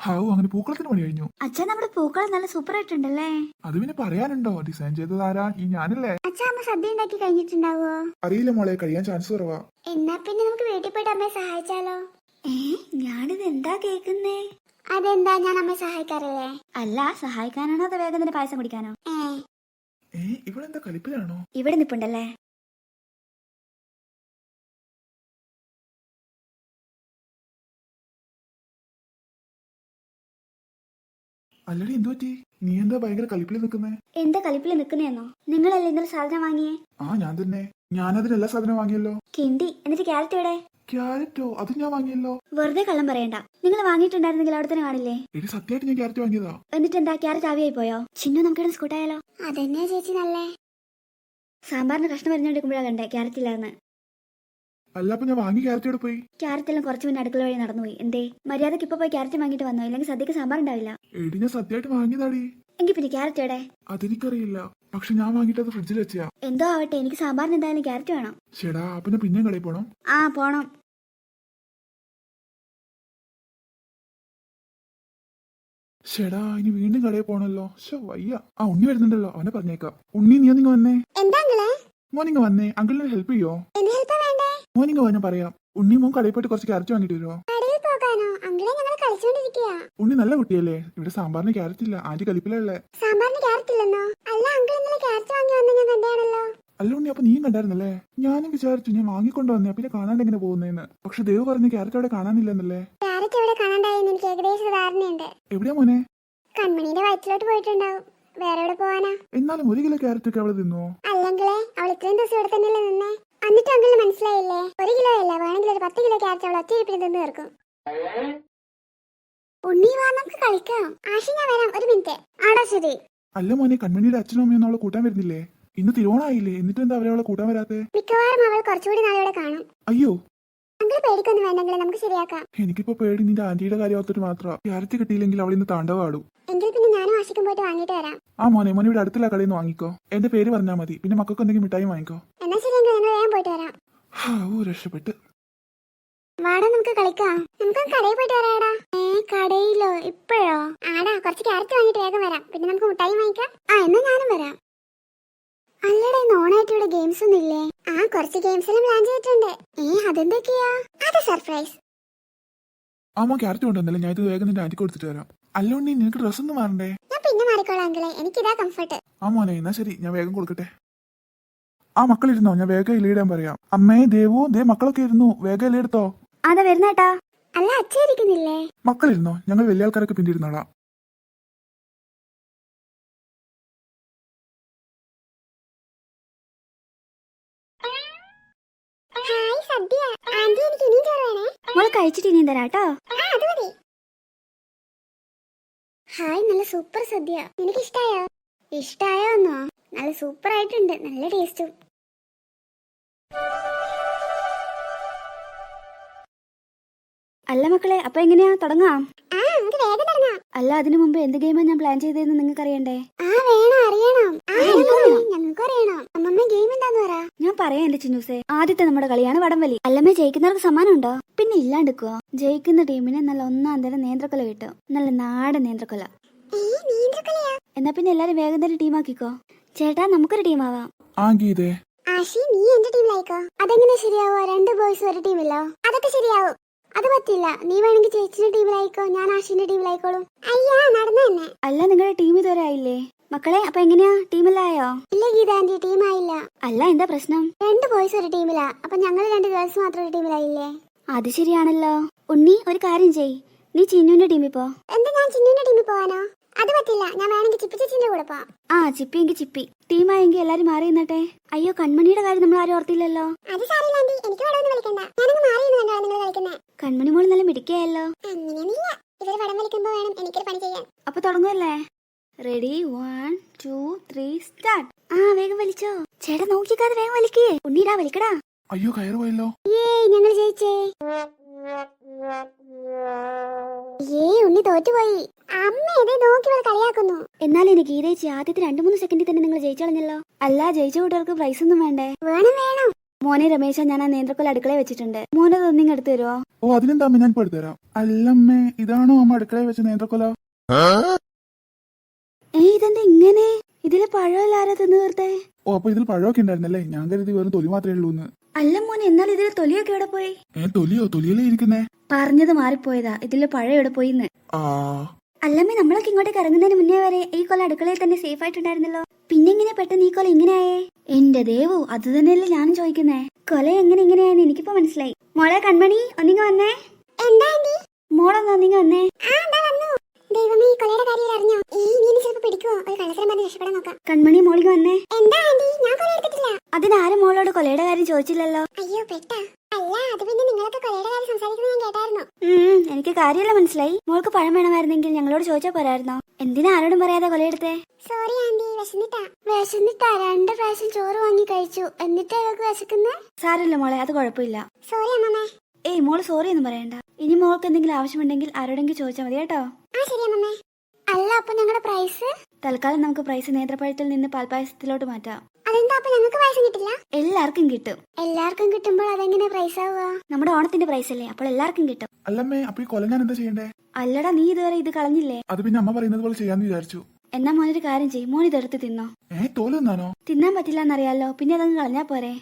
ഹാവു അങ്ങനെ പൂക്കളത്തിന് പണി കഴിഞ്ഞു. അച്ഛൻ നമ്മുടെ പൂക്കളം നല്ല സൂപ്പർ ആയിട്ടുണ്ടല്ലേ. അത് പിന്നെ പറയാനുണ്ടോ, ഡിസൈൻ ചെയ്തതാരാ? ഈ ഞാനല്ലേ. അച്ഛൻ അമ്മ സദ്യ ഉണ്ടാക്കി കഴിഞ്ഞിട്ടുണ്ടാവോ? അറിയില്ല മോളെ, കഴിയാൻ ചാൻസ് കുറവാ. എന്നാ പിന്നെ നമുക്ക് വീട്ടിൽ പോയിട്ട് അമ്മയെ സഹായിച്ചാലോ? ഞാനിത് എന്താ കേക്കുന്നേ? അതെന്താ, ഞാൻ അമ്മയെ സഹായിക്കാറില്ലേ? അല്ല, സഹായിക്കാനാണോ അതോ വേഗം തന്നെ പായസം കുടിക്കാനോ? ഇവിടെ എന്താ കളിപ്പിലാണോ? ഇവിടെ നിപ്പുണ്ടല്ലേ. അല്ലടി എന്തു പറ്റി? നീ എന്താ ഭയങ്കര കളിപ്പിൽ നിൽക്കുന്നേ? എന്താ കളിപ്പിൽ നിൽക്കുന്നേന്നോ? നിങ്ങളല്ലേ ഇന്നലെ സാധനം വാങ്ങിയേ? ഞാൻ തന്നെ. ഞാനതിന് എല്ലാ സാധനം വാങ്ങിയല്ലോ. കിണ്ടി. എന്നിട്ട് ക്യാരറ്റ് എവിടെ? ക്യാരറ്റോ? അത് ഞാൻ വാങ്ങിയല്ലോ. വെറുതെ കള്ളം പറയണ്ട. നിങ്ങൾ വാങ്ങിയിട്ടുണ്ടായിരുന്നെങ്കിൽ അവിടെ തന്നെ കാണില്ലേ? എടി സത്യമായിട്ട് ഞാൻ ക്യാരറ്റ് വാങ്ങിയതാ. എന്നിട്ട് എന്താ ക്യാരറ്റ് ആവിയായി പോയോ? ചിന്നു നമുക്കിവിടെ സ്കൂട്ടായാലോ? അതെന്നെയാ ചേച്ചി നല്ലേ. സാമ്പാറിന് കഷ്ണം വരുന്നോണ്ടിരിക്കുമ്പോഴാ കണ്ടേ ക്യാരറ്റ് ഇല്ലാന്ന്. അല്ല, അപ്പൊ ഞാൻ വാങ്ങി ക്യാരറ്റ് എവിടെ പോയി? ക്യാരറ്റ് എല്ലാം കുറച്ച് മുന്നേ അടുക്കള വഴി നടന്നുപോയി. എന്തേ? മര്യാദക്ക് ഇപ്പൊ പോയി ക്യാരറ്റ് വാങ്ങിട്ട് വന്നോ, ഇല്ലെങ്കിൽ സദ്യക്ക് സാമ്പാർ ഉണ്ടാവില്ല. എടി ഞാൻ സത്യമായിട്ട് വാങ്ങിയതാടി. എങ്കിൽ പിന്നെ ക്യാരറ്റ് എവിടെ? അതെനിക്കറിയില്ല, പക്ഷെ ഞാൻ വാങ്ങിയിട്ട് അത് ഫ്രിഡ്ജിൽ വെച്ചാ. എന്തോ ആവട്ടെ, എനിക്ക് സാമ്പാറിന് എന്തായാലും ക്യാരറ്റ് വേണം. ചേടാ, അപ്പൊ ഞാൻ പിന്നെയും കടയിൽ പോണം. പോണം. ചേടാ, ഇനി വീണ്ടും കടയിൽ പോണല്ലോ. വയ്യ. ഉണ്ണി വരുന്നുണ്ടല്ലോ, അവനെ പറഞ്ഞേക്കാം. ഉണ്ണി, നീ നിങ്ങ വന്നേ. മോനിങ്ങ വന്നേ. അങ്കിളിനെ ഹെൽപ്പ് ചെയ്യോ? മോനിങ്ങ വന്നാ പറയാം. ഉണ്ണി മോൻ കടയിൽ പോയിട്ട് കുറച്ച് ക്യാരറ്റ് വാങ്ങിട്ട് വരുമോ? ഉണ്ണി നല്ല കുട്ടിയല്ലേ. ഇവിടെ സാമ്പാറിന് ക്യാരറ്റ് ഇല്ല. ആന്റി കലിപ്പിലല്ലേ. അല്ല ഉണ്ണി, അപ്പൊ നീയും കണ്ടായിരുന്നല്ലേ? ഞാനും വിചാരിച്ചു ഞാൻ വാങ്ങിക്കൊണ്ട് വന്നേ, പിന്നെ കാണാണ്ട് എങ്ങനെ പോകുന്നേന്ന്. പക്ഷെ ദേവ് പറഞ്ഞ ക്യാരറ്റ് അവിടെ കാണാനില്ലെന്നല്ലേ. എവിടെയാ മോനെ? കൺമണിയുടെ വയറ്റിലോട്ട് പോയിട്ടുണ്ടാവും. വേറെ എവിടെ പോവാനാ? എന്നാലും 1 കിലോ ക്യാരറ്റ് ഒക്കെ അവള് തിന്നോ? അല്ലെങ്കിലേ അവൾ ഇത്രയും ദിവസം ഇവിടെ തന്നെയല്ലേ നിന്നേ. എന്നിട്ട് അങ്കിളിന് മനസ്സിലായില്ലേ? 1 കിലോ അല്ല, വേണമെങ്കിൽ ഒരു 10 കിലോ ക്യാരറ്റ് അവൾ ഒറ്റയിരിപ്പിന് തിന്ന് തീർക്കും. ഉണ്ണി വാ, നമുക്ക് കളിക്കാം. ആശി, ഞാൻ വരാം, 1 മിനിറ്റ്. ആടാ ശരി. അല്ല മോനെ, കൺമണിയുടെ അച്ഛനും അമ്മയൊന്നും അവളെ കൂട്ടാൻ വരുന്നില്ലേ? ഇന്ന് തിരുവോണായില്ലേ, എന്നിട്ട് എന്താ അവരെ കൂട്ടാൻ വരാത്തെ? മിക്കവാറും അവൾ കുറച്ചുകൂടി നാളെ കാണും. അയ്യോ, അങ്കിൾ പേടിക്കൊന്നും വേണ്ടെങ്കിലേ, നമുക്ക് ശരിയാക്കാം. എനിക്കിപ്പോ പേടി നിന്റെ ആന്റിയുടെ കാര്യം ഓർത്തിട്ട് മാത്രം. ക്യാരറ്റ് കിട്ടിയില്ലെങ്കിൽ അവൾ ഇന്ന് താണ്ഡവാടും. എങ്കിൽ പിന്നെ ഞാനും ആശിക്കും പോയിട്ട് വാങ്ങിട്ട് വരാം. മോനെ ഇവിടെ അടുത്തുള്ള കടയിൽ നിന്ന് വാങ്ങിക്കോ. എന്റെ പേര് പറഞ്ഞാൽ മതി. പിന്നെ മക്കൾക്ക് എന്തെങ്കിലും മിഠായി വാങ്ങിക്കോ. എന്നാ ശരി അങ്കിൾ, ഞങ്ങൾ വേഗം പോയിട്ട് വരാം. രക്ഷപ്പെട്ട്. വാടാ, നമുക്ക് കളിക്കാം. നമുക്ക് കടയിൽ പോയിട്ട് വരാടാ. കടയിലോ? ഇപ്പോഴോ? ആടാ, കുറച്ച് ക്യാരറ്റ് വാങ്ങിട്ട് വേഗം വരാം. പിന്നെ നമുക്ക് മിഠായി വാങ്ങിക്കാം. എന്നാ ഞാനും വരാം. അല്ലടാ, ഇന്ന് ഓണായിട്ട് ഇവിടെ ഗെയിംസ് ഒന്നും ഇല്ലേ? കുറച്ച് ഗെയിംസ് എല്ലാം പ്ലാൻ ചെയ്തിട്ടുണ്ട്. അതെന്തൊക്കെയാ? അത് സർപ്രൈസ്. മോൻ ക്യാരറ്റ് കൊണ്ടുവന്നല്ലേ, ഞാൻ ഇത് വേഗം നിന്റെ ആന്റിക്ക് കൊടുത്തിട്ട് വരാം. അല്ലോണ്ടി, നിനക്ക് ഡ്രസ് ഒന്നും മാറണ്ടേ? ഞാൻ പിന്നെ മാറിക്കോളാം അങ്കിളെ, എനിക്കിതാ കംഫർട്ട്. മോനെ, എന്നാ ശരി, ഞാൻ വേഗം കൊടുക്കട്ടെ. മക്കളിരുന്നോ? ഞാൻ വേഗം ഇലയിടാൻ പറയാം. അമ്മേ, ദേവു, മക്കളൊക്കെ ഇരുന്നു. വേഗം ഇലയെടുത്തോ. അതാ വരുന്നേട്ടാ. അല്ല, അച്ഛരിക്കുന്നില്ലേ? മക്കളിരുന്നോ? ഞങ്ങൾ വലിയ ആൾക്കാരൊക്കെ പിന്നിരുന്നോളാം. കഴിച്ചിട്ട് ഇനിയും തരാട്ടോ. ഹായ്, നല്ല സൂപ്പർ സദ്യ. നിനക്ക് ഇഷ്ടായോ? ഇഷ്ടായോന്നോ? നല്ല സൂപ്പർ ആയിട്ടുണ്ട്, നല്ല ടേസ്റ്റും. അല്ല മക്കളെ, അപ്പൊ എങ്ങനെയാ, തുടങ്ങാം? അല്ല, അതിനു മുമ്പ് എന്ത് ഗെയിമാ ഞാൻ പ്ലാൻ ചെയ്തതെന്ന് നിങ്ങൾക്ക് അറിയണ്ടേ? ഞാൻ പറയാം എന്റെ ചിന്നൂസേ. ആദ്യത്തെ നമ്മുടെ കളിയാണ് വടംവലി. അല്ലമ്മേ, ജയിക്കുന്നവർക്ക് സമ്മാനം ഉണ്ടോ? പിന്നെ ഇല്ലാണ്ടിക്കുവോ? ജയിക്കുന്ന ടീമിന് നല്ല 1-ാം തരം നേന്ത്രക്കൊല കിട്ടും. നല്ല നാടൻ നേന്ത്രക്കൊല. എന്നാ പിന്നെ എല്ലാരും വേഗം തന്നെ ടീമാക്കിക്കോ. ചേട്ടാ, നമുക്കൊരു ടീമാവാം. ആശി, നീ എന്റെ ടീമിലായിക്കോ. അതെങ്ങനെ ശരിയാവോ? 2 ബോയ്സ് ഒരു ടീമിലോ? അതൊക്കെ ശരിയാവും. അത് പറ്റില്ല. നീ വേണമെങ്കിൽ ചേച്ചിന്റെ ടീമിലായിക്കോ, ഞാൻ ആശിന്റെ ടീമിലായിക്കോളും. അയ്യാ, നടന്നു തന്നെ. അല്ല, നിങ്ങളുടെ ടീം ഇതുവരെ ആയില്ലേ? മക്കളെ, അപ്പൊ എങ്ങനെയാ, ടീമിലായോ? ഇല്ല ഗീതാന്റി, ടീമായില്ല. അല്ല, എന്താ പ്രശ്നം? 2 ബോയ്സ് ഒരു ടീമിലാ. അപ്പൊ ഞങ്ങൾ 2 ഗേൾസ് മാത്രം ഒരു ടീമിലായില്ലേ? അത് ശരിയാണല്ലോ. ഉണ്ണി, ഒരു കാര്യം ചെയ്, നീ ചിന്നുവിന്റെ ടീമിൽ പോ. എന്താ, ഞാൻ ചിന്നുവിന്റെ ടീമിൽ പോവാനോ? അത് പറ്റില്ല. ഞാൻ വേണമെങ്കിൽ ചിപ്പി ചേച്ചിന്റെ കൂടെ പോവാം. ചിപ്പിയെങ്കിൽ ചിപ്പി. ടീമായെങ്കിൽ എല്ലാരും മാറി നിന്നട്ടെ. അയ്യോ, കൺമണിയുടെ കാര്യം നമ്മൾ ആരും ഓർത്തില്ലല്ലോ. അത് സാരില്ല ആന്റി, എനിക്ക് വടം വലിക്കണ്ട. ഞാനങ്ങ് മാറി നിന്നാണ് നിങ്ങൾ കളിക്കുന്നത്. കൺമണി മോൾ നല്ല മിടിക്കയല്ലോ. അങ്ങനെയൊന്നുമില്ല, ഇവര് വടം വലിക്കുമ്പോ വേണം എനിക്കൊരു പണി ചെയ്യാൻ. അപ്പൊ തുടങ്ങുമല്ലേ? Ready, 1 2 3 start. വേഗം വലിച്ചോ. ചേട്ടാ, നോക്കിക്കാതെ വേഗം വലിക്കേ. ഉണ്ണീടാ, വലിക്കടാ. അയ്യോ, കയറ് പോയല്ലോ. ഞങ്ങൾ ജയിച്ചേ. ഉണ്ണി തോറ്റുപോയി. അമ്മ ഇതേ നോക്കി ഇവിടെ കളിയാക്കുന്നു. എന്നാലും എനിക്ക് ഈ ചേച്ചി ആദ്യത്തെ 2-3 സെക്കൻഡിൽ തന്നെ നിങ്ങൾ ജയിച്ചു കളഞ്ഞല്ലോ. അല്ല, ജയിച്ച കൂട്ടുകാർക്ക് പ്രൈസ് ഒന്നും വേണ്ടേ? വേണം. മോനെ രമേശ ഞാൻ ആ നേന്ത്രക്കൊല അടുക്കളയിൽ വെച്ചിട്ടുണ്ട് മോനെ തൊന്നിങ് എടുത്തു തരുമോ? ഓ അതിനെന്താ അമ്മ, ഞാൻ പെടുത്തരാം. അല്ലമ്മേ, ഇതാണോ അമ്മ അടുക്കളയിൽ വെച്ച നേന്ത്രക്കൊല? ഇതെന്താ ഇങ്ങനെ? ഇതില് പഴമല്ല ആരാ തിന്നു തീർത്തേ? ഓ അപ്പൊ ഇതിൽ പഴമൊക്കെ ഉണ്ടായിരുന്നല്ലേ? ഞാൻ കരുതി വെറും തൊലി മാത്രമേ ഉള്ളൂന്ന്. അല്ല മോനെ, എന്നാൽ ഇതില് തൊലിയൊക്കെ എവിടെ പോയി? തൊലിയോ? തൊലിയല്ലേ ഇരിക്കുന്നേ. പറഞ്ഞത് മാറിപ്പോയതാ, ഇതില് പഴം എവിടെ പോയിന്ന്. ആ അല്ലമ്മേ, നമ്മളൊക്കെ ഇങ്ങോട്ടേക്ക് ഇറങ്ങുന്നതിന് മുന്നേ വരെ ഈ കൊല അടുക്കളയിൽ തന്നെ സേഫ് ആയിട്ടുണ്ടായിരുന്നല്ലോ. പിന്നെ എങ്ങനെ പെട്ടെന്ന് ഈ കൊല ഇങ്ങനെയായേ? എന്റെ ദേവു, അത് തന്നെയല്ലേ ഞാനും ചോദിക്കുന്നേ. കൊല എങ്ങനെ ഇങ്ങനെയായെന്ന് എനിക്കിപ്പോ മനസ്സിലായി. മോളെ കൺമണി, ഒന്നിങ്ങ വന്നേ. മോളൊന്ന് ഒന്നിങ്ങ വന്നേ. ദൈവമേ, ഈ കൊലയുടെ കാര്യം അറിഞ്ഞോ? ചിലപ്പോ പിടിക്കുവോ? ഒരു കള്ളത്തരം പറഞ്ഞ് രക്ഷപ്പെടാൻ നോക്കാം. കൺമണി മോളിക്ക് വന്നേ. എന്താ ആന്റി, ഞാൻ കൊല എടുത്തിട്ടില്ല. അതിനാരും മോളോട് കൊലയുടെ കാര്യം ചോദിച്ചില്ലല്ലോ. അയ്യോ പെട്ടാ. അല്ല, അത് പിന്നെ നിങ്ങളൊക്കെ കൊലയുടെ കാര്യം സംസാരിക്കുന്നത് ഞാൻ കേട്ടായിരുന്നു. എനിക്ക് കാര്യമല്ല മനസ്സിലായി. മോൾക്ക് പഴം വേണമായിരുന്നെങ്കിൽ ഞങ്ങളോട് ചോദിച്ചാ പോരായിരുന്നോ? എന്തിനാ ആരോടും പറയാതെ കൊലയെടുത്തേ? സോറി ആന്റി, വിശന്നിട്ടാ 2 പ്രാവശ്യം ചോറ് വാങ്ങി കഴിച്ചു. എന്നിട്ട് അതൊക്കെ വിശക്കുന്നേ. സാരമില്ല മോളെ, അത് കുഴപ്പമില്ല. സോറി അമ്മമ്മേ. ഏയ് മോള് സോറി ഒന്നും പറയണ്ട. ഇനി മോൾക്ക് എന്തെങ്കിലും ആവശ്യമുണ്ടെങ്കിൽ ആരോടെങ്കിലും ചോദിച്ചാൽ മതി കേട്ടോ. ആ ശരി അമ്മമ്മേ. അല്ല, അപ്പൊ ഞങ്ങളുടെ പ്രൈസ്? തൽക്കാലം നമുക്ക് പ്രൈസ് നേന്ത്രപ്പഴത്തിൽ നിന്ന് പാൽപ്പായസത്തിലോട്ട് മാറ്റാം. അതെന്താ, അപ്പൊ ഞങ്ങൾക്ക് പ്രൈസ് കിട്ടില്ല? എല്ലാവർക്കും കിട്ടും. എല്ലാവർക്കും കിട്ടുമ്പോൾ അതെങ്ങനെ പ്രൈസ് ആവുക? നമ്മുടെ ഓണത്തിന്റെ പ്രൈസ് അല്ലേ, അപ്പോൾ എല്ലാവർക്കും കിട്ടും. അല്ലമ്മേ, അപ്പൊ ഈ കൊല ഞാൻ എന്താ ചെയ്യണ്ടേ? അല്ലടാ, നീ ഇതുവരെ ഇത് കളഞ്ഞില്ലേ? അത് പിന്നെ അമ്മ പറയുന്നത് പോലെ ചെയ്യാന്ന് വിചാരിച്ചു. എന്നാ മോനൊരു കാര്യം ചെയ്യും, മോൻ ഇതെടുത്ത് തിന്നോ. തോല് തിന്നാനോ? തിന്നാൻ പറ്റില്ല എന്നറിയാലോ, പിന്നെ അതങ്ങ് കളഞ്ഞാ പോരെ.